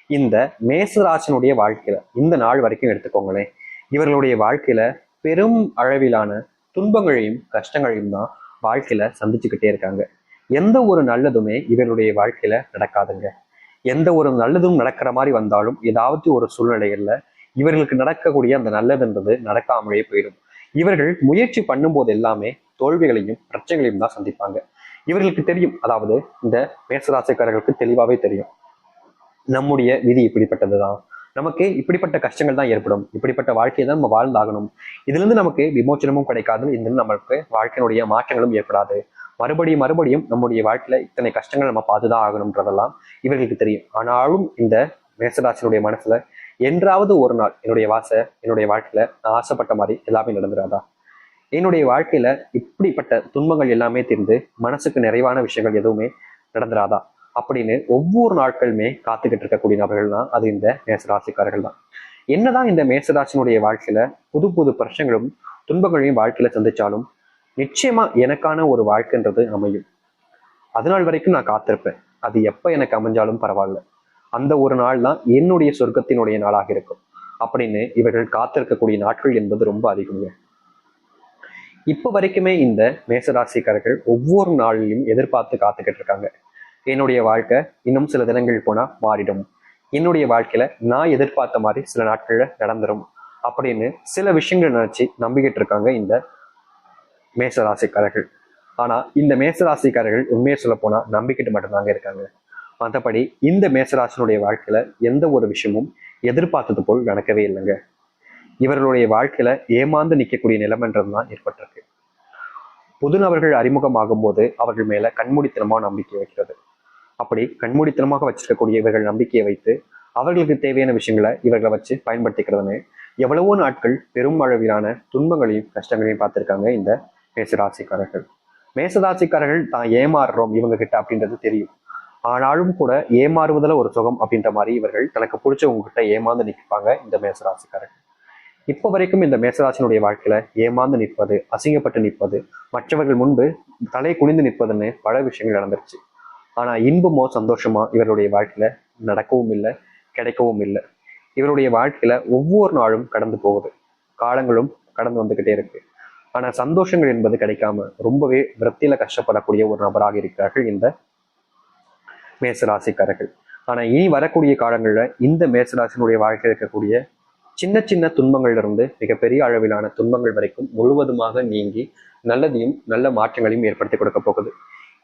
இந்த மேசராசினுடைய வாழ்க்கையில இந்த நாள் வரைக்கும் எடுத்துக்கோங்களேன், இவர்களுடைய வாழ்க்கையில பெரும் அளவிலான துன்பங்களையும் கஷ்டங்களையும் தான் வாழ்க்கையில சந்திச்சுக்கிட்டே இருக்காங்க. எந்த ஒரு நல்லதுமே இவருடைய வாழ்க்கையில நடக்காதுங்க. எந்த ஒரு நல்லதும் நடக்கிற மாதிரி வந்தாலும் ஏதாவது ஒரு சூழ்நிலைகள்ல இவர்களுக்கு நடக்கக்கூடிய அந்த நல்லதுன்றது நடக்காமலே போயிடும். இவர்கள் முயற்சி பண்ணும்போது எல்லாமே தோல்விகளையும் பிரச்சனைகளையும் தான் சந்திப்பாங்க. இவர்களுக்கு தெரியும், அதாவது இந்த மேசராசிக்காரர்களுக்கு தெளிவாவே தெரியும், நம்முடைய விதி இப்படிப்பட்டதுதான், நமக்கு இப்படிப்பட்ட கஷ்டங்கள் தான் ஏற்படும், இப்படிப்பட்ட வாழ்க்கையை தான் நம்ம வாழ்ந்தாகணும், இதுல இருந்து நமக்கு விமோச்சனமும் கிடைக்காது, இதுல நமக்கு வாழ்க்கையினுடைய மாற்றங்களும் ஏற்படாது, மறுபடியும் மறுபடியும் நம்முடைய வாழ்க்கையில இத்தனை கஷ்டங்கள் நம்ம பார்த்துதான் ஆகணும்ன்றதெல்லாம் இவர்களுக்கு தெரியும். ஆனாலும் இந்த மேசராசினுடைய மனசுல என்றாவது ஒரு நாள் என்னுடைய வாழ்க்கையில நான் ஆசைப்பட்ட மாதிரி எல்லாமே நடந்துடாதா, என்னுடைய வாழ்க்கையில இப்படிப்பட்ட துன்பங்கள் எல்லாமே தீர்ந்து மனசுக்கு நிறைவான விஷயங்கள் எதுவுமே நடந்துராதா அப்படின்னு ஒவ்வொரு நாட்களுமே காத்துக்கிட்டு இருக்கக்கூடிய நபர்கள் தான் அது இந்த மேசராசிக்காரர்கள் தான். என்னதான் இந்த மேசராசினுடைய வாழ்க்கையில புது புது பிரச்சனைகளும் துன்பங்களையும் வாழ்க்கையில சந்திச்சாலும் நிச்சயமா எனக்கான ஒரு வாழ்க்கைன்றது அமையும். அதனால் வரைக்கும் நான் காத்திருப்பேன். அது எப்ப எனக்கு அமைஞ்சாலும் பரவாயில்ல, அந்த ஒரு நாள் தான் என்னுடைய சொர்க்கத்தினுடைய நாளாக இருக்கும் அப்படின்னு இவர்கள் காத்திருக்கக்கூடிய நாட்கள் என்பது ரொம்ப அதிகங்க. இப்ப வரைக்குமே இந்த மேசராசிக்காரர்கள் ஒவ்வொரு நாளிலும் எதிர்பார்த்து காத்துக்கிட்டு இருக்காங்க. என்னுடைய வாழ்க்கை இன்னும் சில தினங்கள் போனா மாறிடும், என்னுடைய வாழ்க்கையில நான் எதிர்பார்த்த மாதிரி சில நாட்கள்ல நடந்துரும் அப்படின்னு சில விஷயங்கள் நினைச்சு நம்பிக்கிட்டு இருக்காங்க இந்த மேசராசிக்காரர்கள். ஆனா இந்த மேசராசிக்காரர்கள் உண்மையை சொல்ல போனா நம்பிக்கிட்டு மட்டும்தாங்க இருக்காங்க. மற்றபடி இந்த மேசராசினுடைய வாழ்க்கையில எந்த ஒரு விஷயமும் எதிர்பார்த்தது போல் நடக்கவே இல்லைங்க. இவர்களுடைய வாழ்க்கையில ஏமாந்து நிற்கக்கூடிய நிலைமைன்றதுதான் ஏற்பட்டிருக்கு. புது நபர்கள் அறிமுகமாகும் போது அவர்கள் மேல கண்மூடித்தனமா நம்பிக்கை வைக்கிறது. அப்படி கண்மூடித்தனமாக வச்சிருக்கக்கூடிய இவர்கள் நம்பிக்கையை வைத்து அவர்களுக்கு தேவையான விஷயங்களை இவர்களை வச்சு பயன்படுத்திக்கிறதுன்னு எவ்வளவோ நாட்கள் பெரும் அளவிலான துன்பங்களையும் கஷ்டங்களையும் பார்த்திருக்காங்க இந்த மேசராசிக்காரர்கள். மேசராசிக்காரர்கள் தான் ஏமாறுறோம் இவங்க கிட்ட அப்படின்றது தெரியும். ஆனாலும் கூட ஏமாறுவதில் ஒரு சுகம் அப்படின்ற மாதிரி இவர்கள் தனக்கு பிடிச்சவங்க கிட்ட ஏமாந்து நிற்பாங்க இந்த மேசராசிக்காரர்கள். இப்ப வரைக்கும் இந்த மேசராசினுடைய வாழ்க்கையில ஏமாந்து நிற்பது, அசிங்கப்பட்டு நிற்பது, மற்றவர்கள் முன்பு தலை குனிந்து நிற்பதுன்னு பல விஷயங்கள் நடந்துருச்சு. ஆனா இன்பமோ சந்தோஷமா இவருடைய வாழ்க்கையில நடக்கவும் இல்லை, கிடைக்கவும் இல்லை. இவருடைய வாழ்க்கையில ஒவ்வொரு நாளும் கடந்து போகுது, காலங்களும் கடந்து வந்துகிட்டே இருக்கு. ஆனா சந்தோஷங்கள் என்பது கிடைக்காம ரொம்பவே விரத்தியில கஷ்டப்படக்கூடிய ஒரு நபராக இருக்கிறார்கள் இந்த மேசராசிக்காரர்கள். ஆனா இனி வரக்கூடிய காலங்கள்ல இந்த மேசராசினுடைய வாழ்க்கையில் இருக்கக்கூடிய சின்ன சின்ன துன்பங்கள்ல இருந்து மிகப்பெரிய அளவிலான துன்பங்கள் வரைக்கும் முழுவதுமாக நீங்கி நல்லதையும் நல்ல மாற்றங்களையும் ஏற்படுத்தி கொடுக்க போகுது.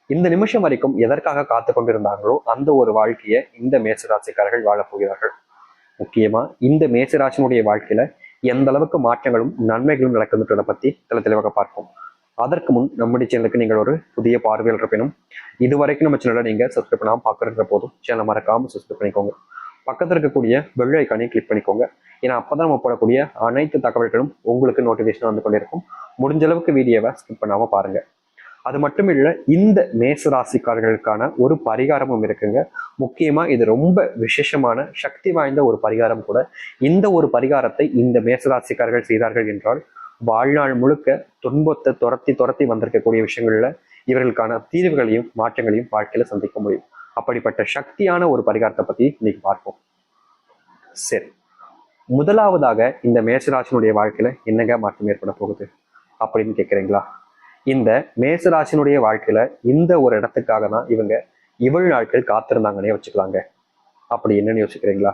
இந்த நிமிஷம் வரைக்கும் எதற்காக காத்து கொண்டிருந்தாங்களோ அந்த ஒரு வாழ்க்கையை இந்த மேசராசிக்காரர்கள் வாழப்போகிறார்கள். முக்கியமா இந்த மேசராசினுடைய வாழ்க்கையில எந்த அளவுக்கு மாற்றங்களும் நன்மைகளும் நடக்குதுன்றதை பத்தி தெளிவாக பார்ப்போம். அதற்கு முன் நம்முடைய சேனலுக்கு நீங்கள் ஒரு புதிய பார்வையில் இருப்பினும் இதுவரைக்கும் நம்ம சேனலை நீங்க சப்ஸ்கிரைப் பண்ணாமல் பார்க்கறதுக்கு போதும் சேனலை மறக்காம சப்ஸ்கிரைப் பண்ணிக்கோங்க. பக்கத்தில் இருக்கக்கூடிய பெல் ஐக்கானையும் கிளிக் பண்ணிக்கோங்க. ஏன்னா அப்பதான் நம்ம போடக்கூடிய அனைத்து தகவல்களும் உங்களுக்கு நோட்டிஃபிகேஷன் வந்து கொண்டிருக்கும். முடிஞ்ச அளவுக்கு வீடியோவை ஸ்கிப் பண்ணாம பாருங்க. அது மட்டும் இல்ல, இந்த மேசராசிக்காரர்களுக்கான ஒரு பரிகாரமும் இருக்குங்க. முக்கியமா இது ரொம்ப விசேஷமான சக்தி வாய்ந்த ஒரு பரிகாரம் கூட. இந்த ஒரு பரிகாரத்தை இந்த மேசராசிக்காரர்கள் செய்தார்கள் என்றால் வாழ்நாள் முழுக்க துன்பத்தை துரத்தி துரத்தி வந்திருக்கக்கூடிய விஷயங்கள்ல இவர்களுக்கான தீர்வுகளையும் மாற்றங்களையும் வாழ்க்கையில சந்திக்க முடியும். அப்படிப்பட்ட சக்தியான ஒரு பரிகாரத்தை பத்தி இன்னைக்கு பார்ப்போம். சரி, முதலாவதாக இந்த மேசராசினுடைய வாழ்க்கையில என்னங்க மாற்றம் ஏற்பட போகுது அப்படின்னு கேட்குறீங்களா? இந்த மேசராசினுடைய வாழ்க்கையில இந்த ஒரு இடத்துக்காக தான் இவங்க இவ்வளவு நாட்கள் காத்திருந்தாங்கன்னே வச்சுக்கலாங்க. அப்படி என்னன்னு யோசிக்கிறீங்களா?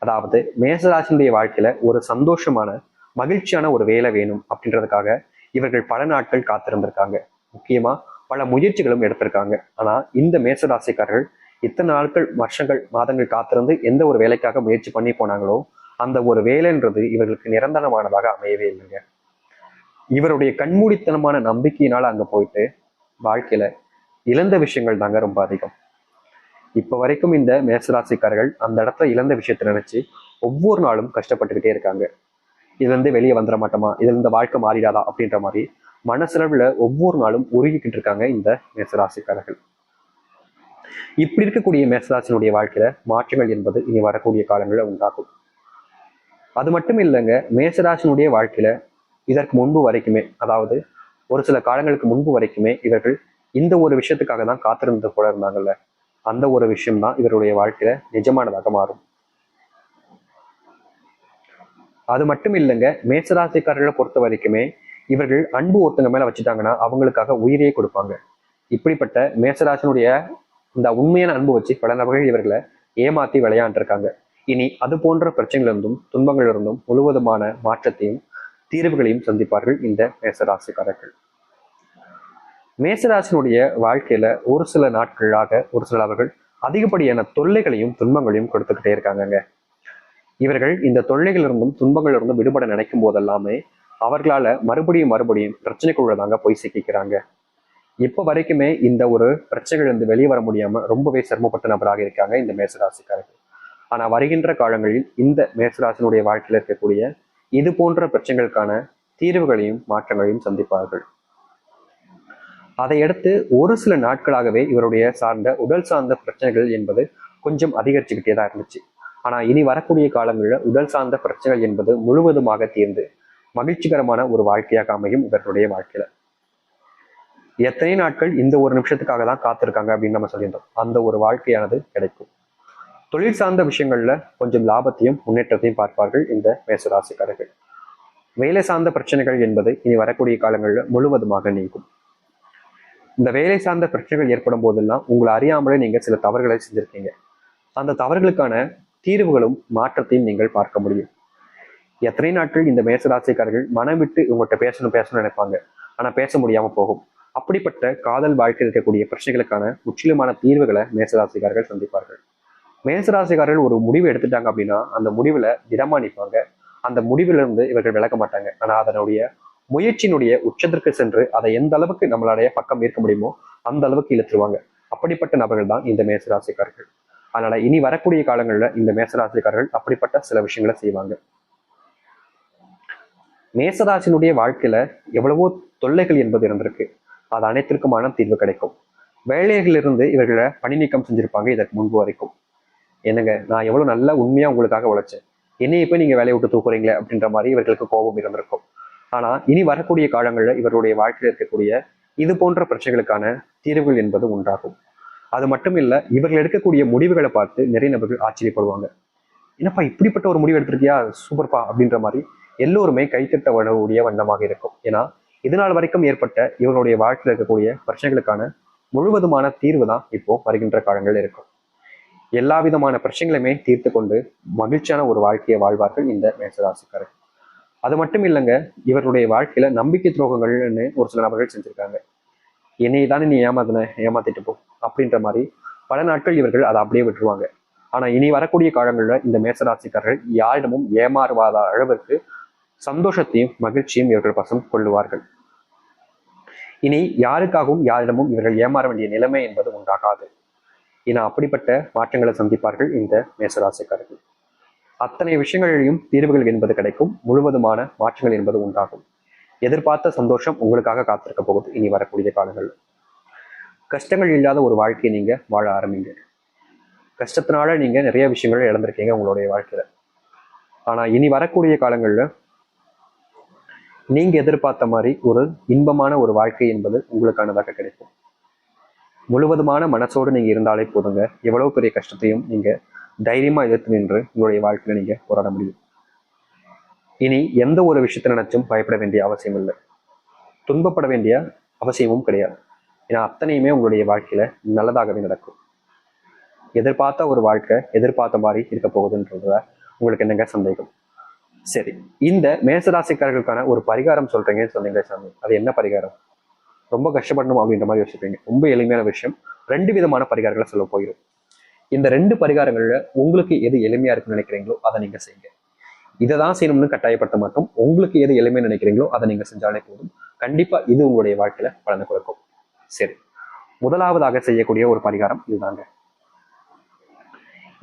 அதாவது மேசராசினுடைய வாழ்க்கையில ஒரு சந்தோஷமான மகிழ்ச்சியான ஒரு வேலை வேணும் அப்படின்றதுக்காக இவர்கள் பல நாட்கள் காத்திருந்திருக்காங்க. முக்கியமா பல முயற்சிகளும் எடுத்திருக்காங்க. ஆனா இந்த மேசராசிக்காரர்கள் இத்தனை நாட்கள், வருஷங்கள், மாதங்கள் காத்திருந்து எந்த ஒரு வேலைக்காக முயற்சி பண்ணி போனாங்களோ அந்த ஒரு வேலைன்றது இவர்களுக்கு நிரந்தரமானதாக அமையவே இல்லைங்க. இவருடைய கண்மூடித்தனமான நம்பிக்கையினால அங்க போயிட்டு வாழ்க்கையில இழந்த விஷயங்கள் தாங்க ரொம்ப அதிகம். இப்ப வரைக்கும் இந்த மேசராசிக்காரர்கள் அந்த இடத்துல இழந்த விஷயத்தை நினைச்சு ஒவ்வொரு நாளும் கஷ்டப்பட்டுக்கிட்டே இருக்காங்க. இதுல இருந்து வெளியே வந்துட மாட்டோமா, இதுல இருந்து வாழ்க்கை மாறிடாதா அப்படின்ற மாதிரி மனசளவுல ஒவ்வொரு நாளும் உருகிக்கிட்டு இருக்காங்க இந்த மேசராசிக்காரர்கள். இப்படி இருக்கக்கூடிய மேசராசினுடைய வாழ்க்கையில மாற்றங்கள் என்பது இனி வரக்கூடிய காலங்களில் உண்டாகும். அது மட்டும் இல்லைங்க, மேசராசினுடைய வாழ்க்கையில இதற்கு முன்பு வரைக்குமே, அதாவது ஒரு சில காலங்களுக்கு முன்பு வரைக்குமே இவர்கள் இந்த ஒரு விஷயத்துக்காக தான் காத்திருந்தது போல இருந்தாங்கல்ல, அந்த ஒரு விஷயம்தான் இவருடைய வாழ்க்கையில நிஜமானதாக மாறும். அது மட்டும் இல்லைங்க, மேசராசிக்காரர்களை பொறுத்த வரைக்குமே இவர்கள் அன்பு ஒருத்தங்க மேல வச்சுட்டாங்கன்னா அவங்களுக்காக உயிரையே கொடுப்பாங்க. இப்படிப்பட்ட மேசராசினுடைய இந்த உண்மையான அன்பு வச்சு பல நபர்கள் இவர்களை ஏமாத்தி விளையாண்டுருக்காங்க. இனி அது போன்ற பிரச்சனைகளிலிருந்தும் துன்பங்களிலிருந்தும் முழுவதுமான மாற்றத்தையும் தீர்வுகளையும் சந்திப்பார்கள் இந்த மேசராசிக்காரர்கள். மேசராசினுடைய வாழ்க்கையில ஒரு சில நாட்களாக ஒரு சில நபர்கள் அதிகப்படியான தொல்லைகளையும் துன்பங்களையும் கொடுத்துக்கிட்டே இருக்காங்க. இவர்கள் இந்த தொல்லைகளிலிருந்தும் துன்பங்களிலிருந்தும் விடுபட நினைக்கும் போதெல்லாமே அவர்களால மறுபடியும் பிரச்சனைக்குள்ளதாங்க போய் சிக்கிக்கிறாங்க. இப்ப வரைக்குமே இந்த ஒரு பிரச்சனைகளிலிருந்து வெளியே வர முடியாம ரொம்பவே சிரமப்பட்ட நபராக இருக்காங்க இந்த மேசராசிக்காரர்கள். ஆனா வருகின்ற காலங்களில் இந்த மேசராசினுடைய வாழ்க்கையில இருக்கக்கூடிய இது போன்ற பிரச்சனைகளுக்கான தீர்வுகளையும் மாற்றங்களையும் சந்திப்பார்கள். அதையடுத்து ஒரு சில நாட்களாகவே இவருடைய சார்ந்த உடல் சார்ந்த பிரச்சனைகள் என்பது கொஞ்சம் அதிகரிச்சுக்கிட்டே தான் இருந்துச்சு. ஆனா இனி வரக்கூடிய காலங்களில் உடல் சார்ந்த பிரச்சனைகள் என்பது முழுவதுமாக தீர்ந்து மகிழ்ச்சிகரமான ஒரு வாழ்க்கையாக அமையும் இவர்களுடைய வாழ்க்கையில. எத்தனை நாட்கள் இந்த ஒரு நிமிஷத்துக்காக தான் காத்திருக்காங்க அப்படின்னு நம்ம சொல்லியிருந்தோம். அந்த ஒரு வாழ்க்கையானது கிடைக்கும். தொழில் சார்ந்த விஷயங்கள்ல கொஞ்சம் லாபத்தையும் முன்னேற்றத்தையும் பார்ப்பார்கள் இந்த மேசராசிக்காரர்கள். வேலை சார்ந்த பிரச்சனைகள் என்பது இனி வரக்கூடிய காலங்களில் முழுவதுமாக நீங்கும். இந்த வேலை சார்ந்த பிரச்சனைகள் ஏற்படும் போதெல்லாம் உங்களை அறியாமலே நீங்க சில தவறுகளை செஞ்சிருக்கீங்க. அந்த தவறுகளுக்கான தீர்வுகளும் மாற்றத்தையும் நீங்கள் பார்க்க முடியும். எத்தனை நாட்கள் இந்த மேசராசிக்காரர்கள் மனம் விட்டு உங்கள்கிட்ட பேசணும் நினைப்பாங்க, ஆனா பேச முடியாம போகும். அப்படிப்பட்ட காதல் வாழ்க்கையில் இருக்கக்கூடிய பிரச்சனைகளுக்கான முற்றிலுமான தீர்வுகளை மேசராசிக்காரர்கள் சந்திப்பார்கள். மேசராசிக்காரர்கள் ஒரு முடிவு எடுத்துட்டாங்க அப்படின்னா அந்த முடிவுல திடமா நிற்பாங்க. அந்த முடிவிலிருந்து இவர்கள் விலக மாட்டாங்க. ஆனா அதனுடைய முயற்சியினுடைய உச்சத்திற்கு சென்று அதை எந்த அளவுக்கு நம்மளுடைய பக்கம் ஈர்க்க முடியுமோ அந்த அளவுக்கு இழுத்துருவாங்க. அப்படிப்பட்ட நபர்கள் தான் இந்த மேசராசிக்காரர்கள். அதனால இனி வரக்கூடிய காலங்களில் இந்த மேசராசிக்காரர்கள் அப்படிப்பட்ட சில விஷயங்களை செய்வாங்க. மேசராசினுடைய வாழ்க்கையில எவ்வளவோ தொல்லைகள் என்பது இருந்திருக்கு. அது அனைத்திற்குமான தீர்வு கிடைக்கும். வேலைகளிலிருந்து இவர்களை பணி நீக்கம் செஞ்சிருப்பாங்க இதற்கு முன்பு வரைக்கும். என்னங்க, நான் எவ்வளவு நல்ல உண்மையா உங்களுக்காக உழைச்சேன், என்னைய போய் நீங்க வேலையை விட்டு தூக்குறீங்களே அப்படின்ற மாதிரி இவர்களுக்கு கோபம் இருந்திருக்கும். ஆனா இனி வரக்கூடிய காலங்களில் இவருடைய வாழ்க்கையில் இருக்கக்கூடிய இது போன்ற பிரச்சனைகளுக்கான தீர்வுகள் என்பது உண்டாகும். அது மட்டும் இல்ல, இவர்கள் எடுக்கக்கூடிய முடிவுகளை பார்த்து நிறைய நபர்கள் ஆச்சரியப்படுவாங்க. என்னப்பா இப்படிப்பட்ட ஒரு முடிவு எடுத்திருக்கியா, சூப்பர்ப்பா அப்படின்ற மாதிரி எல்லோருமே கைத்தட்ட வரக்கூடிய வண்ணமாக இருக்கும். ஏன்னா இதனால் வரைக்கும் ஏற்பட்ட இவருடைய வாழ்க்கையில் இருக்கக்கூடிய பிரச்சனைகளுக்கான முழுவதுமான தீர்வு தான் இப்போ வருகின்ற காலங்கள் இருக்கும். எல்லா விதமான பிரச்சனைகளுமே தீர்த்து கொண்டு மகிழ்ச்சியான ஒரு வாழ்க்கையை வாழ்வார்கள் இந்த மேசராசிக்காரர்கள். அது மட்டும் இல்லைங்க, இவருடைய வாழ்க்கையில நம்பிக்கை துரோகங்கள்னு ஒரு சில நபர்கள் செஞ்சிருக்காங்க. என்னை தானே நீ ஏமாத்திட்டு போ அப்படின்ற மாதிரி பல நாட்கள் இவர்கள் அதை அப்படியே விட்டுருவாங்க. ஆனா இனி வரக்கூடிய காலங்களில் இந்த மேசராசிக்காரர்கள் யாரிடமும் ஏமாறுவாத அளவிற்கு சந்தோஷத்தையும் மகிழ்ச்சியும் இவர்கள் பசம் கொள்ளுவார்கள். இனி யாருக்காகவும் யாரிடமும் இவர்கள் ஏமாற வேண்டிய நிலைமை என்பது உண்டாகாது. ஏன்னா அப்படிப்பட்ட மாற்றங்களை சந்திப்பார்கள் இந்த மேசராசிக்காரர்கள். அத்தனை விஷயங்களிலும் தீர்வுகள் என்பது கிடைக்கும். முழுவதுமான மாற்றங்கள் என்பது உண்டாகும். எதிர்பார்த்த சந்தோஷம் உங்களுக்காக காத்திருக்க போகுது இனி வரக்கூடிய காலங்களில். கஷ்டங்கள் இல்லாத ஒரு வாழ்க்கையை நீங்க வாழ ஆரம்பிங்க. கஷ்டத்தினால நீங்க நிறைய விஷயங்கள் இழந்திருக்கீங்க உங்களுடைய வாழ்க்கையில. ஆனா இனி வரக்கூடிய காலங்கள்ல நீங்க எதிர்பார்த்த மாதிரி ஒரு இன்பமான ஒரு வாழ்க்கை என்பது உங்களுக்கானதாக கிடைக்கும். முழுவதுமான மனசோடு நீங்க இருந்தாலே போதுங்க, எவ்வளவு பெரிய கஷ்டத்தையும் நீங்க தைரியமா எதிர்த்து நின்று உங்களுடைய வாழ்க்கையில நீங்க போராட முடியும். இனி எந்த ஒரு விஷயத்தை நினைச்சும் பயப்பட வேண்டிய அவசியம் இல்லை, துன்பப்பட வேண்டிய அவசியமும் கிடையாது. ஏன்னா அத்தனையுமே உங்களுடைய வாழ்க்கையில நல்லதாகவே நடக்கும். எதிர்பார்த்த ஒரு வாழ்க்கை எதிர்பார்த்த மாதிரி இருக்க போகுதுன்றதுல உங்களுக்கு என்னங்க சந்தேகம்? சரி, இந்த மேசராசிக்காரர்களுக்கான ஒரு பரிகாரம் சொல்றீங்கன்னு சொன்னீங்க சாமி, அது என்ன பரிகாரம்? ரொம்ப கஷ்டப்படணும் அப்படின்ற மாதிரி யோசிப்பீங்க. ரொம்ப எளிமையான விஷயம். 2 விதமான பரிகாரங்களை சொல்ல போயிடும். இந்த 2 பரிகாரங்கள்ல உங்களுக்கு எது எளிமையா இருக்குன்னு நினைக்கிறீங்களோ அதை நீங்க செய்யுங்க. இதை தான் செய்யணும்னு கட்டாயப்படுத்த மாட்டோம். உங்களுக்கு எது எளிமைன்னு நினைக்கிறீங்களோ அதை நீங்க செஞ்சாலே போதும். கண்டிப்பா இது உங்களுடைய வாழ்க்கையில பலனை கொடுக்கும். சரி, முதலாவதாக செய்யக்கூடிய ஒரு பரிகாரம் இதுதாங்க.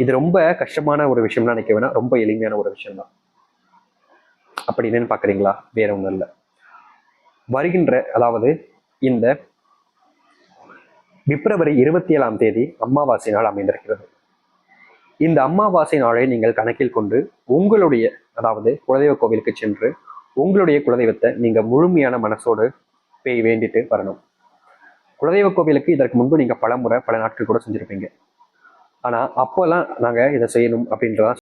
இது ரொம்ப கஷ்டமான ஒரு விஷயம்னா நினைக்க வேணாம், ரொம்ப எளிமையான ஒரு விஷயம் தான். அப்படி என்னன்னு பாக்குறீங்களா? வேற ஒண்ணும் இல்லை. வருகின்ற அதாவது இந்த பிப்ரவரி 27ஆம் தேதி அமாவாசை நாள் அமைந்திருக்கிறது. இந்த அமாவாசை நாளை நீங்கள் கணக்கில் கொண்டு உங்களுடைய அதாவது குலதெய்வ கோவிலுக்கு சென்று உங்களுடைய குலதெய்வத்தை நீங்க முழுமையான மனசோடு போய் வேண்டிட்டு வரணும். குலதெய்வ கோவிலுக்கு இதற்கு முன்பு நீங்க பல முறை பல நாட்கள் கூட செஞ்சிருப்பீங்க. ஆனா அப்போல்லாம் நாங்க இதை செய்யணும் அப்படின்றதான்